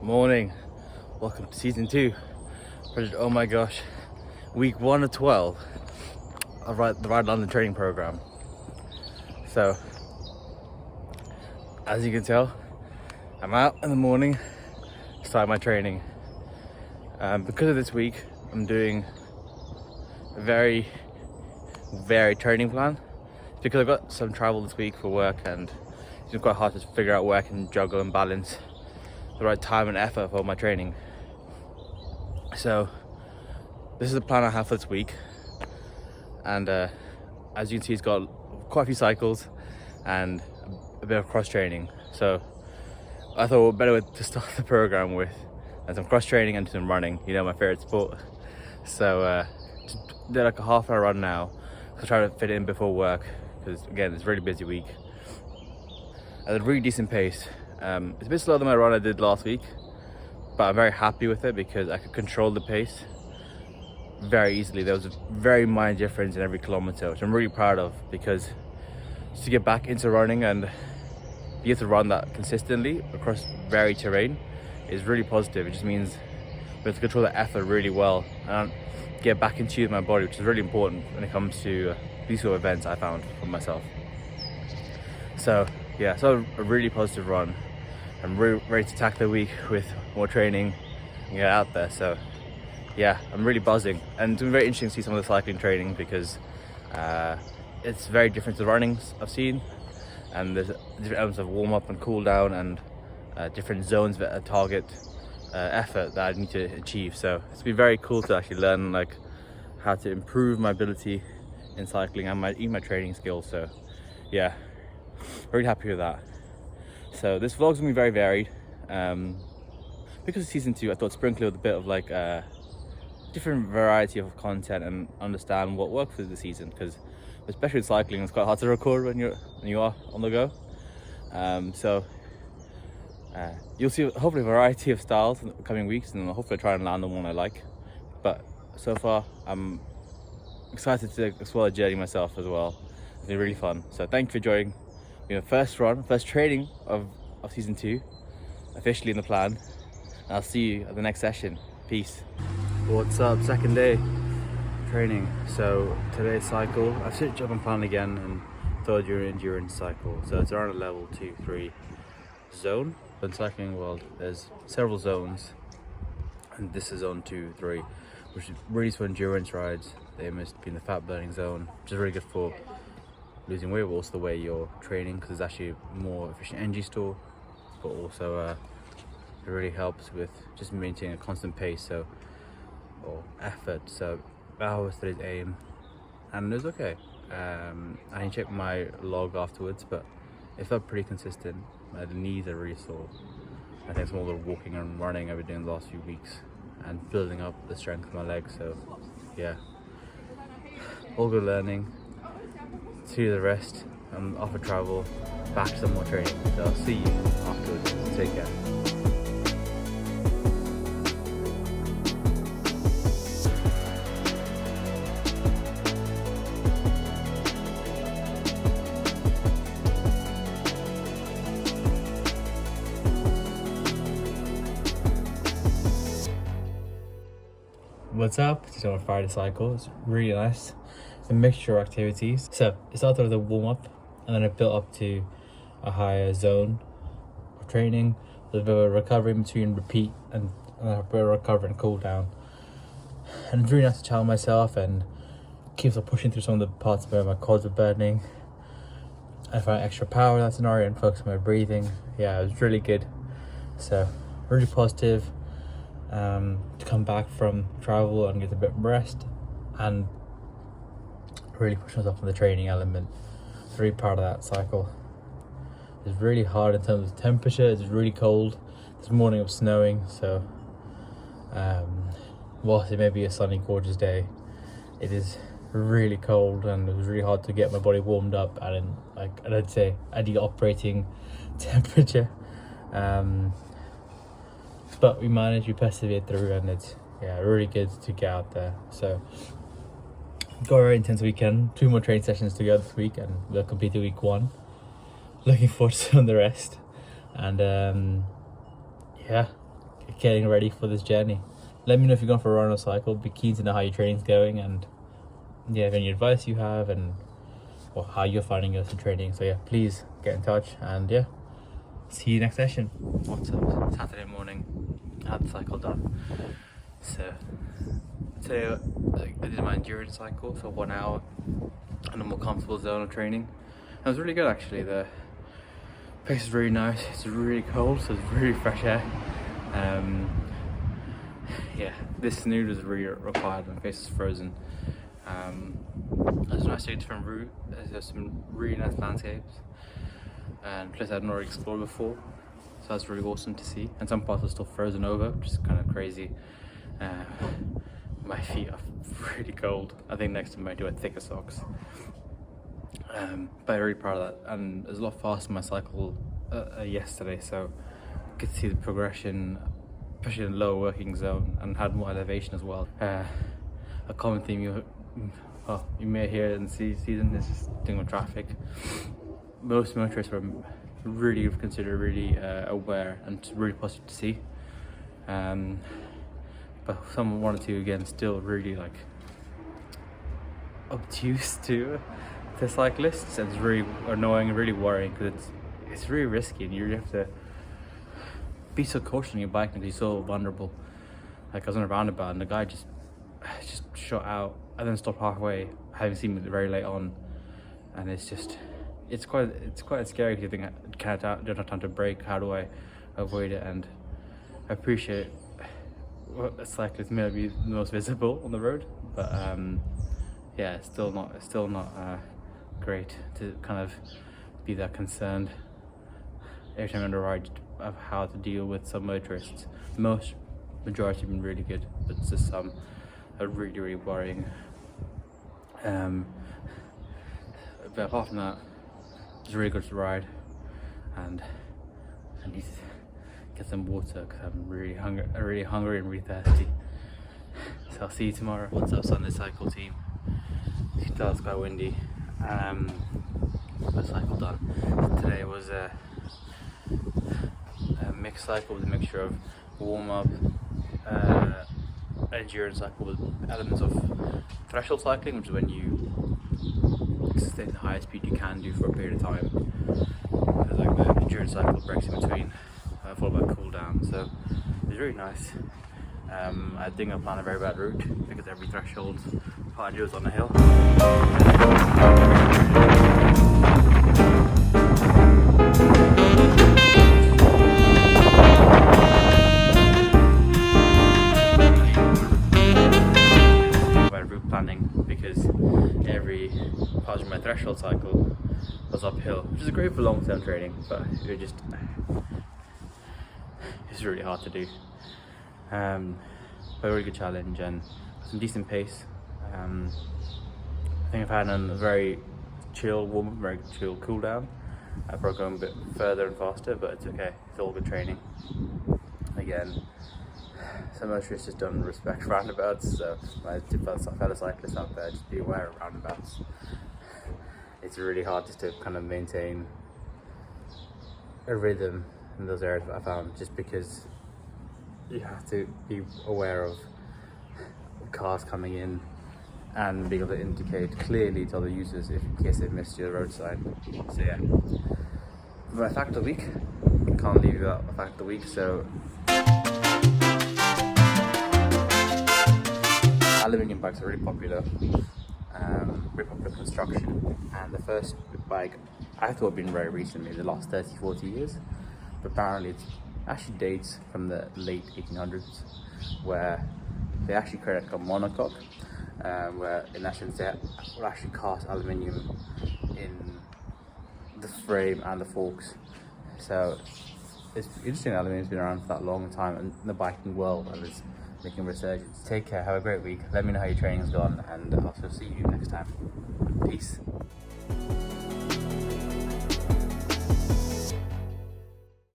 Morning, welcome to season 2. Project Oh My Gosh, week 1 of 12 of the Ride London training program. So, as you can tell, I'm out in the morning, start my training. Because of this week, I'm doing a very varied training plan. Because I've got some travel this week for work, and it's been quite hard to figure out where I can juggle and balance the right time and effort for my training. So this is the plan I have for this week, and as you can see, it's got quite a few cycles and a bit of cross training. So I thought what better way to start the program with some cross training and some running, my favorite sport. So just did like a half-hour run now. I'll try to fit it in before work, because again, it's a really busy week at a really decent pace. It's a bit slower than my run I did last week, but I'm very happy with it because I could control the pace very easily. There was a very minor difference in every kilometer, which I'm really proud of, because to get back into running and be able to run that consistently across varied terrain is really positive. It just means we have to control the effort really well and get back in tune with my body, which is really important when it comes to these sort of events, I found for myself. So yeah, so a really positive run. I'm ready to tackle the week with more training and get out there. So yeah, I'm really buzzing, and it's been very interesting to see some of the cycling training, because it's very different to the running I've seen, and there's different elements of warm up and cool down, and different zones that target effort that I need to achieve. So it's been very cool to actually learn like how to improve my ability in cycling and even my training skills. So yeah, really happy with that. So this vlog's gonna be very varied. Because it's season 2, I thought sprinkle with a bit of like different variety of content and understand what works for the season, because especially with cycling, it's quite hard to record when you are on the go. So you'll see hopefully a variety of styles in the coming weeks, and hopefully try and land on one I like. But so far I'm excited to explore the journey myself as well. It's been really fun. So thank you for joining first training of season 2, officially in the plan. I'll see you at the next session. Peace. What's up? Second day training. So today's cycle, I've switched up and plan again, and third year endurance cycle. So it's around a level 2-3 zone. But in cycling world, there's several zones, and this is zone 2-3, which is really for endurance rides. They must be in the fat burning zone, which is really good for losing weight, but also the way you're training, because it's actually a more efficient energy store, but also it really helps with just maintaining a constant pace or effort. So that was today's aim, and it was okay. I didn't check my log afterwards, but it felt pretty consistent. My knees are really sore. I think it's more the walking and running I've been doing the last few weeks and building up the strength of my legs. So yeah, all good learning. To the rest, I'm off for travel, back to some more training. So I'll see you afterwards. Take care. What's up? Just on a Friday cycle. It's really nice. It's a mixture of activities. So it started with a warm-up, and then it built up to a higher zone of training. There's a bit of a recovery in between repeat and a bit of recovery and cool down. And it's really nice to challenge myself and keeps on pushing through some of the parts where my quads are burning. I find extra power in that scenario and focus on my breathing. Yeah, it was really good. So really positive to come back from travel and get a bit of rest, and really push myself on the training element. Really proud of that cycle. It's really hard in terms of temperature. It's really cold. This morning it was snowing, so whilst it may be a sunny, gorgeous day, it is really cold, and it was really hard to get my body warmed up and I'd say at the operating temperature. But we managed, we persevered through, and it's really good to get out there. So got a very intense weekend. 2 more training sessions to go this week, and we'll complete the week 1. Looking forward to some of the rest. And yeah, getting ready for this journey. Let me know if you're going for a run or cycle. Be keen to know how your training's going, and yeah, if any advice you have, and or how you're finding your training. So yeah, please get in touch, and yeah, see you next session. What's up? Saturday morning, I had the cycle done. So today I did my endurance cycle for 1 hour in a more comfortable zone of training. It was really good actually. The place is really nice. It's really cold, so it's really fresh air. Yeah, this snood was really required. My face is frozen. It was a nice different route. There's some really nice landscapes, and place I'd not explored before, so that's really awesome to see. And some parts are still frozen over, which is kind of crazy. My feet are really cold. I think next time I do wear thicker socks. But I'm really proud of that, and it was a lot faster than my cycle yesterday, so I could see the progression, especially in the lower working zone, and had more elevation as well. A common theme you may hear in the season is just dealing with traffic. Most motorists were really considered really aware, and it's really positive to see. But some one or two again still really like obtuse to cyclists, and it's really annoying and really worrying, because it's really risky, and you really have to be so cautious on your bike, and you're so vulnerable. Like I was on a roundabout and the guy just shot out and then stopped halfway, having seen me very late on, and it's quite scary, because you think, I don't have time to brake, how do I avoid it? And I appreciate a cyclist may be the most visible on the road, but yeah, it's still not great to kind of be that concerned every time on a ride of how to deal with some motorists. Majority have been really good, but it's just some are really worrying. But apart from that, it's really good to ride, and I need to get some water because I'm really hungry and really thirsty. So I'll see you tomorrow. What's up, Sunday cycle team? You can tell it's quite windy. The cycle done. Today was a mixed cycle with a mixture of warm up, endurance cycle with elements of threshold cycling, which is when you sustain the highest speed you can do for a period of time. It's like the endurance cycle breaks in between, followed by cool down. So it was really nice. I think I planned a very bad route, because every threshold part was on a hill. Because every part of my threshold cycle was uphill, which is great for long-term training, but it's really hard to do. But a really good challenge and some decent pace. I think I've had a very chill warm-up, very chill cool down. I've probably gone a bit further and faster, but it's okay. It's all good training. Again, some motorists just don't respect roundabouts, so my fellow cyclists out there, just be aware of roundabouts. It's really hard just to kind of maintain a rhythm in those areas that I found, just because you have to be aware of cars coming in and being able to indicate clearly to other users if in case they've missed your road sign. So yeah, my fact of the week, can't leave without a fact of the week. So aluminium bikes are really popular construction, and the first bike I thought had been very recent, maybe the last 30-40 years, but apparently it actually dates from the late 1800s, where they actually created a monocoque, where in essence they would actually cast aluminium in the frame and the forks. So it's interesting that aluminium's been around for that long time in the biking world, and it's making a resurgence. Take care, have a great week. Let me know how your training's gone, and I'll see you next time. Peace.